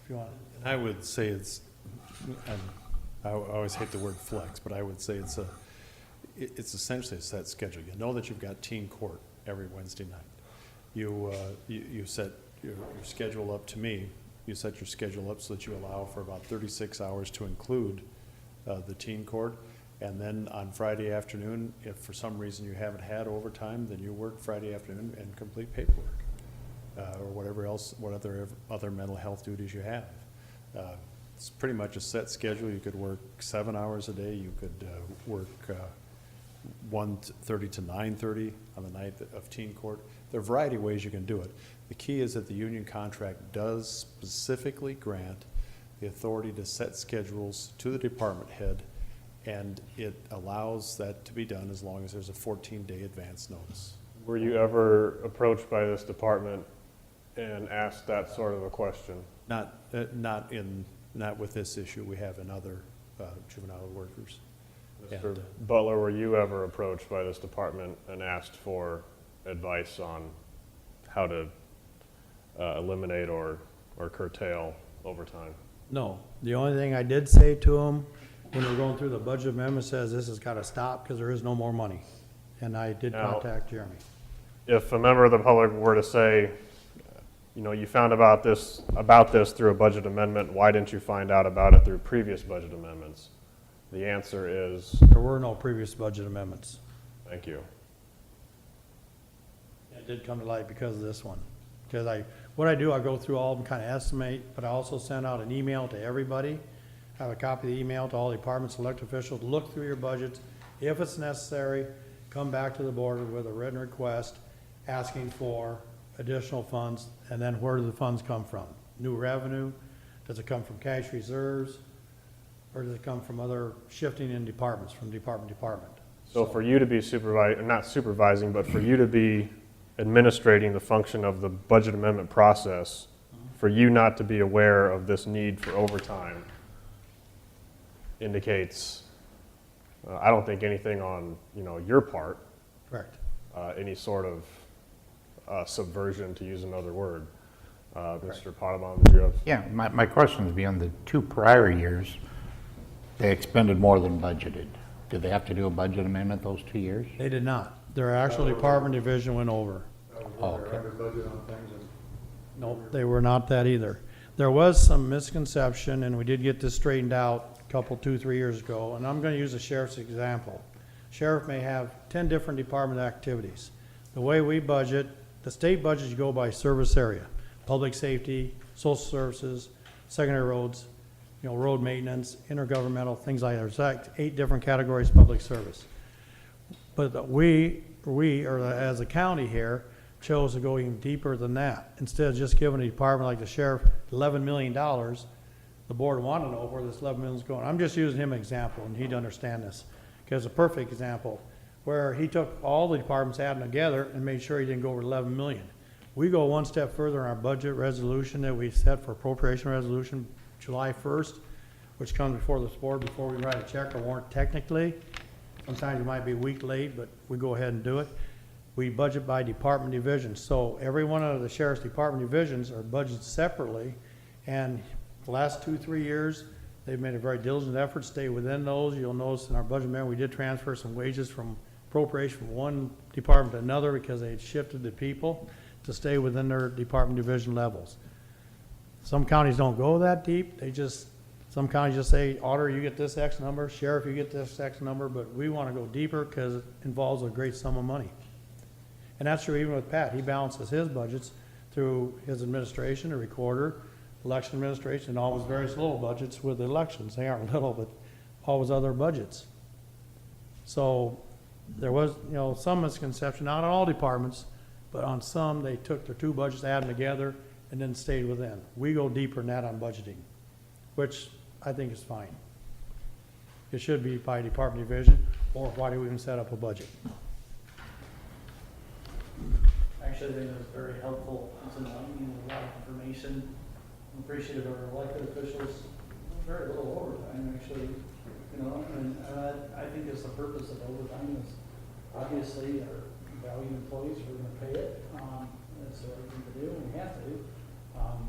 If you want. I would say it's, I always hate the word flex, but I would say it's essentially a set schedule. You know that you've got teen court every Wednesday night. You set your schedule up to me. You set your schedule up so that you allow for about 36 hours to include the teen court. And then on Friday afternoon, if for some reason you haven't had overtime, then you work Friday afternoon and complete paperwork, or whatever else, what other mental health duties you have. It's pretty much a set schedule. You could work 7 hours a day. You could work 1:30 to 9:30 on the night of teen court. There are a variety of ways you can do it. The key is that the union contract does specifically grant the authority to set schedules to the department head, and it allows that to be done as long as there's a 14-day advance notice. Were you ever approached by this department and asked that sort of a question? Not with this issue. We have in other juvenile workers. Mr. Butler, were you ever approached by this department and asked for advice on how to eliminate or curtail overtime? No. The only thing I did say to him when we're going through the budget amendment, says this has got to stop because there is no more money. And I did Now- contact Jeremy. If a member of the public were to say, you found about this through a budget amendment, why didn't you find out about it through previous budget amendments? The answer is, There were no previous budget amendments. thank you. It did come to light because of this one. Because what I do, I go through all of them, kind of estimate, but I also send out an email to everybody. I have a copy of the email to all departments, elected officials, look through your budgets. If it's necessary, come back to the board with a written request asking for additional funds, and then where do the funds come from? New revenue? Does it come from cash reserves? Or does it come from other shifting in departments, from department to department? So for you to be not supervising, but for you to be administrating the function of the budget amendment process, for you not to be aware of this need for overtime indicates, I don't think anything on, your part, Correct. any sort of subversion, to use another word. Mr. Potabom, did you have? Yeah, my question is beyond the 2 prior years, they expended more than budgeted. Did they have to do a budget amendment those 2 years? They did not. Their actual department division went over. That was Oh, where okay. they're under budget on things and. Nope, they were not that either. There was some misconception, and we did get this straightened out a couple, 2-3 years ago, and I'm gonna use the sheriff's example. Sheriff may have 10 different department activities. The way we budget, the state budgets you go by service area, public safety, social services, secondary roads, road maintenance, intergovernmental, things like that. There's like 8 different categories of public service. But we, or as a county here, chose to go even deeper than that. Instead of just giving a department like the sheriff $11 million, the board wanted to know where this $11 million is going. I'm just using him as an example, and he'd understand this. Because a perfect example, where he took all the departments, added them together, and made sure he didn't go over 11 million. We go one step further in our budget resolution that we set for appropriation resolution July 1st, which comes before this board before we write a check or warrant technically. Sometimes it might be a week late, but we go ahead and do it. We budget by department division. So every one of the sheriff's department divisions are budgeted separately. And the last 2-3 years, they've made a very diligent effort to stay within those. You'll notice in our budget amendment, we did transfer some wages from appropriation from one department to another because they had shifted the people to stay within their department division levels. Some counties don't go that deep. Some counties just say, auditor, you get this X number, sheriff, you get this X number, but we want to go deeper because it involves a great sum of money. And that's true even with Pat. He balances his budgets through his administration, the recorder, election administration, and all his various little budgets with the elections. They aren't little, but all his other budgets. So there was, some misconception, not on all departments, but on some, they took their 2 budgets, added them together, and then stayed within. We go deeper than that on budgeting, which I think is fine. It should be by department division, or why do we even set up a budget? Actually, I think it was very helpful. It's enlightening, a lot of information. I'm appreciative of our elected officials. Very little overtime, actually, and I think it's the purpose of overtime is obviously our valued employees, we're gonna pay it. It's the right thing to do, and we have to.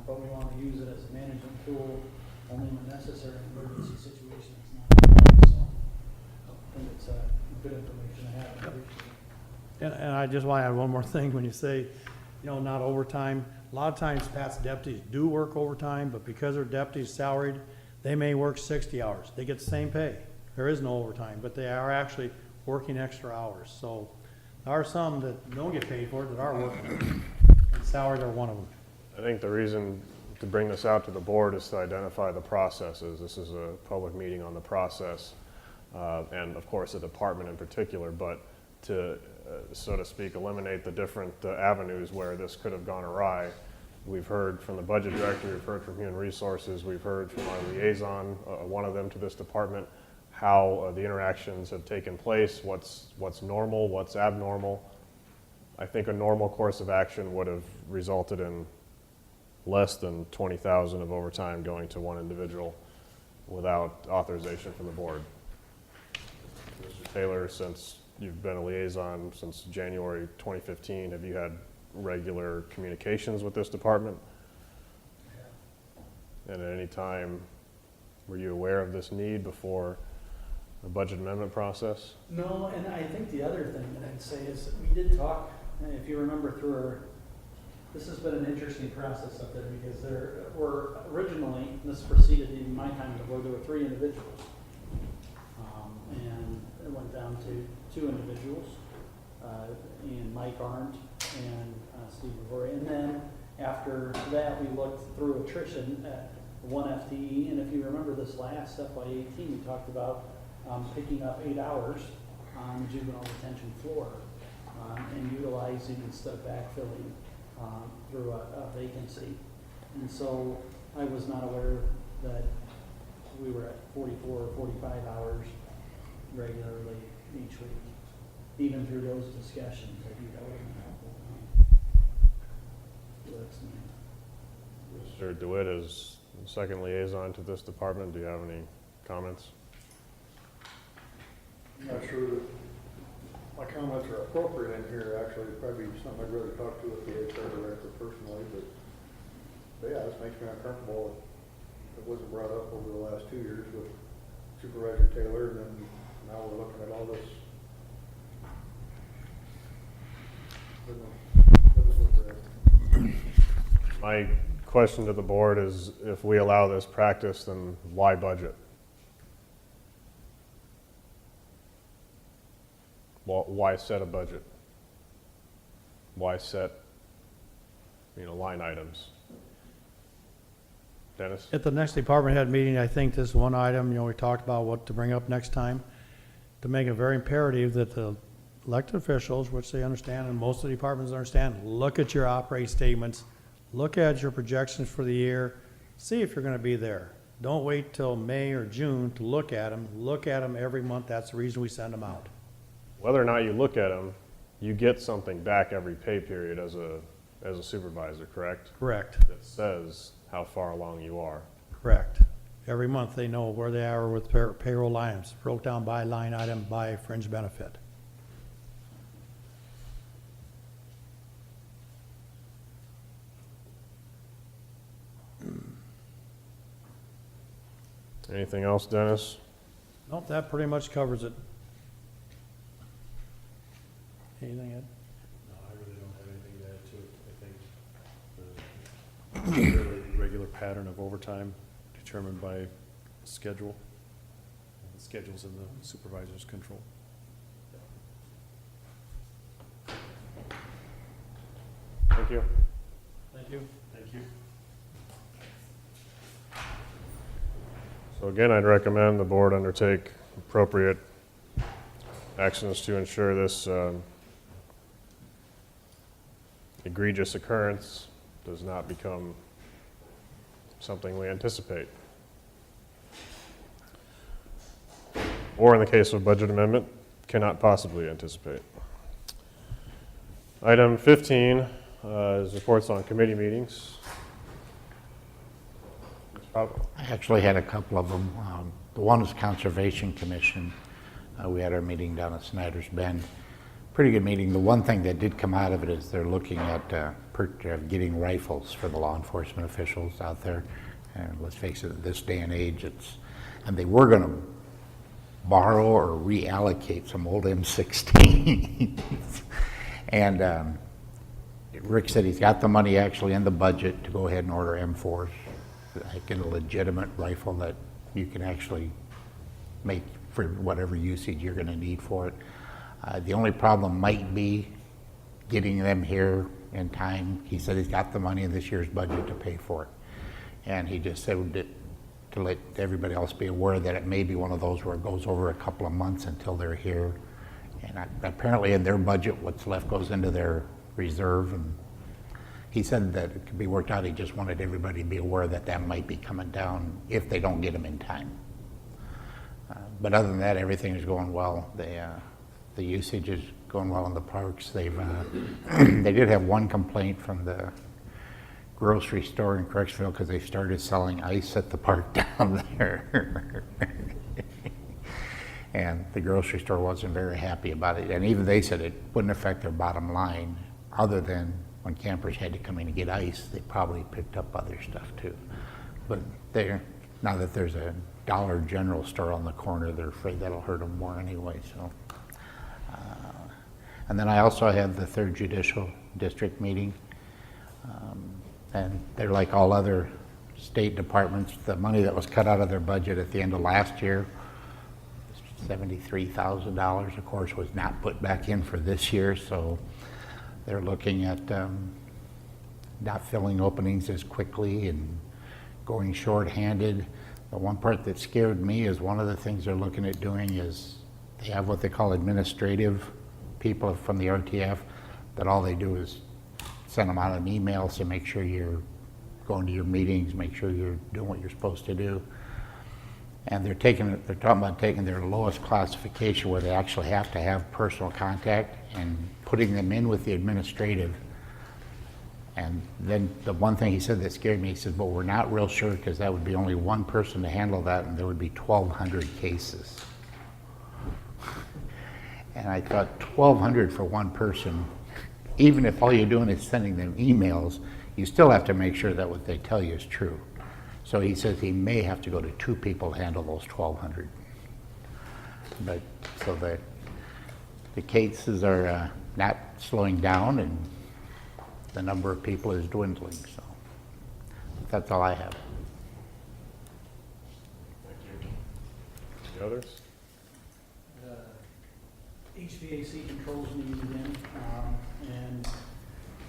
But we want to use it as a management tool only when necessary in emergency situations. So I think it's good information to have. I appreciate it. And I just want to add one more thing when you say, not overtime. A lot of times Pat's deputies do work overtime, but because their deputies salaried, they may work 60 hours. They get the same pay. There is no overtime, but they are actually working extra hours. So there are some that don't get paid for it that are working. And salaried are one of them. I think the reason to bring this out to the board is to identify the processes. This is a public meeting on the process, and of course the department in particular, but to, so to speak, eliminate the different avenues where this could have gone awry. We've heard from the budget director, we've heard from human resources, we've heard from our liaison, one of them to this department, how the interactions have taken place, what's normal, what's abnormal. I think a normal course of action would have resulted in less than 20,000 of overtime going to one individual without authorization from the board. Mr. Taylor, since you've been a liaison since January 2015, have you had regular communications with this department? And at any time, were you aware of this need before a budget amendment process? No, and I think the other thing that I'd say is, we did talk, if you remember through our, this has been an interesting process up there, because there were originally, this preceded even my time on the board, there were 3 individuals. And it went down to 2 individuals, and Mike Arndt and Steve Bavori. And then after that, we looked through attrition at 1 FTE, and if you remember this last FY18, we talked about picking up 8 hours on the juvenile detention floor, and utilizing instead of backfilling through a vacancy. And so I was not aware that we were at 44 or 45 hours regularly each week. Even through those discussions, I think that would have been helpful. Mr. DeWitt is the second liaison to this department. Do you have any comments? I'm not sure that my comments are appropriate in here. Actually, it'd probably be something I'd rather talk to with the HR director personally, but yeah, this makes me uncomfortable. It wasn't brought up over the last 2 years with Supervisor Taylor, and then now we're looking at all this. My question to the board is, if we allow this practice, then why budget? Well, why set a budget? Why set, line items? Dennis? At the next department head meeting, I think this one item, we talked about what to bring up next time, to make it very imperative that the elected officials, which they understand and most of the departments understand, look at your operating statements, look at your projections for the year, see if you're going to be there. Don't wait till May or June to look at them. Look at them every month. That's the reason we send them out. Whether or not you look at them, you get something back every pay period as a supervisor, correct? Correct. That says how far along you are. Correct. Every month they know where they are with payroll items, broke down by line item, by fringe benefit. Anything else, Dennis? Nope, that pretty much covers it. Anything, Ed? No, I really don't have anything to add to it. I think the regular pattern of overtime determined by schedule. The schedule's in the supervisor's control. Thank you. Thank you. Thank you. So again, I'd recommend the board undertake appropriate actions to ensure this egregious occurrence does not become something we anticipate. Or in the case of a budget amendment, cannot possibly anticipate. Item 15 is reports on committee meetings. I actually had a couple of them. The one is Conservation Commission. We had our meeting down at Snyder's Bend. Pretty good meeting. The one thing that did come out of it is they're looking at getting rifles for the law enforcement officials out there. And let's face it, this day and age, and they were going to borrow or reallocate some old M16s. And Rick said he's got the money actually in the budget to go ahead and order M4s, like a legitimate rifle that you can actually make for whatever usage you're going to need for it. The only problem might be getting them here in time. He said he's got the money in this year's budget to pay for it. And he just said to let everybody else be aware that it may be one of those where it goes over a couple of months until they're here. And apparently in their budget, what's left goes into their reserve. And he said that it could be worked out. He just wanted everybody to be aware that that might be coming down if they don't get them in time. But other than that, everything is going well. The usage is going well in the parks. They did have one complaint from the grocery store in Craigsville because they started selling ice at the park down there. And the grocery store wasn't very happy about it. And even they said it wouldn't affect their bottom line, other than when campers had to come in to get ice, they probably picked up other stuff too. But now that there's a Dollar General store on the corner. They're afraid that'll hurt them more anyway, so. And then I also had the 3rd Judicial District meeting. And they're like all other state departments. The money that was cut out of their budget at the end of last year, $73,000, of course, was not put back in for this year. So they're looking at not filling openings as quickly and going short-handed. The one part that scared me is one of the things they're looking at doing is they have what they call administrative people from the RTF that all they do is send them out an email to make sure you're going to your meetings, make sure you're doing what you're supposed to do. And they're talking about taking their lowest classification where they actually have to have personal contact and putting them in with the administrative. And then the one thing he said that scared me, he said, but we're not real sure because that would be only one person to handle that and there would be 1,200 cases. And I thought 1,200 for one person, even if all you're doing is sending them emails, you still have to make sure that what they tell you is true. So he says he may have to go to 2 people to handle those 1,200. But so the cases are not slowing down and the number of people is dwindling. So that's all I have. Thank you. Any others? HVAC controls meeting again, and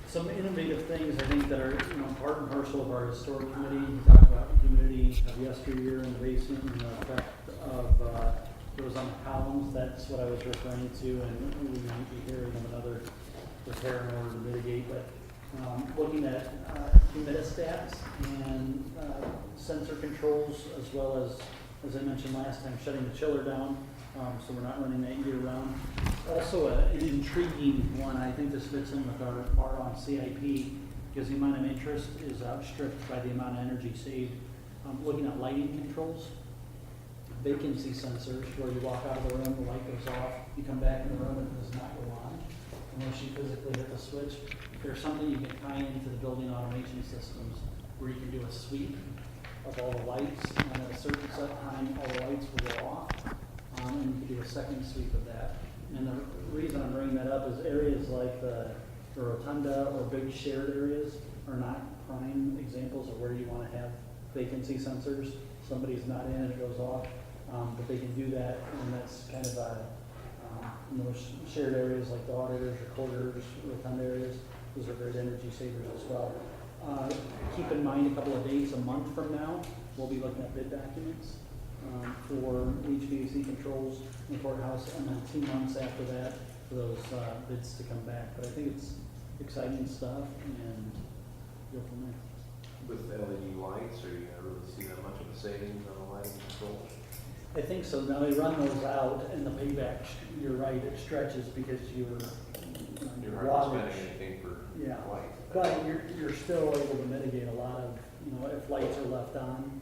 some innovative things I think that are, part and parcel of our historic committee. We talked about humidity of yesteryear in the basement and the effect of those on the columns. That's what I was referring to, and we might be hearing of another repair in order to mitigate. But looking at humidistats and sensor controls, as well as I mentioned last time, shutting the chiller down. So we're not running that year round. Also an intriguing one, I think this fits in with our on CIP, because the amount of interest is outstripped by the amount of energy saved. Looking at lighting controls, vacancy sensors, where you walk out of the room, the light goes off, you come back in the room, it does not go on unless you physically hit the switch. There's something you can tie into the building automation systems where you can do a sweep of all the lights, and at a certain set time, all the lights will go off. And you can do a second sweep of that. And the reason I'm bringing that up is areas like the rotunda or big shared areas are not prime examples of where you want to have vacancy sensors. Somebody's not in and it goes off, but they can do that, and that's kind of in those shared areas like the auditors or quarters, rotunda areas. Those are great energy savers as well. Keep in mind a couple of days, a month from now, we'll be looking at bid documents for HVAC controls in the courthouse, and then 2 months after that for those bids to come back. But I think it's exciting stuff, and go from there. With LED lights, are you gonna really see that much of a savings on the lighting control? I think so. Now they run those out, and the payback, you're right, it stretches because You're hardly wattage. spending anything for Yeah. lights. But you're still able to mitigate a lot of, if lights are left on,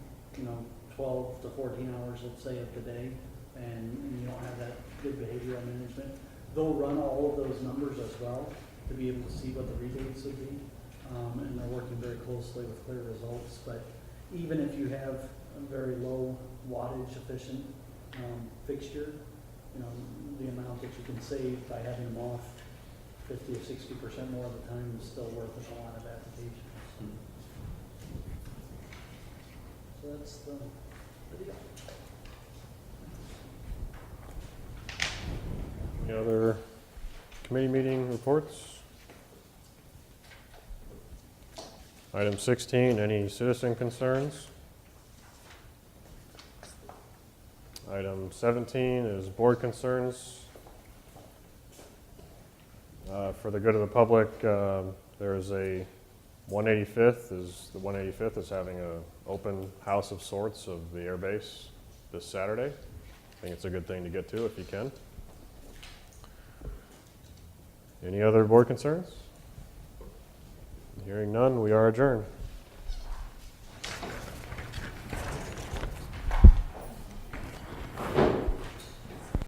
12 to 14 hours, let's say, of the day, and you don't have that good behavioral management. They'll run all of those numbers as well to be able to see what the rebates would be, and they're working very closely with clear results. But even if you have a very low wattage efficient fixture, the amount that you can save by having them off 50 or 60% more of the time is still worth it in a lot of applications. So that's the deal. Any other committee meeting reports? Item 16, any citizen concerns? Item 17 is board concerns. For the good of the public, there is the 185th is having an open house of sorts of the air base this Saturday. I think it's a good thing to get to if you can. Any other board concerns? Hearing none, we are adjourned.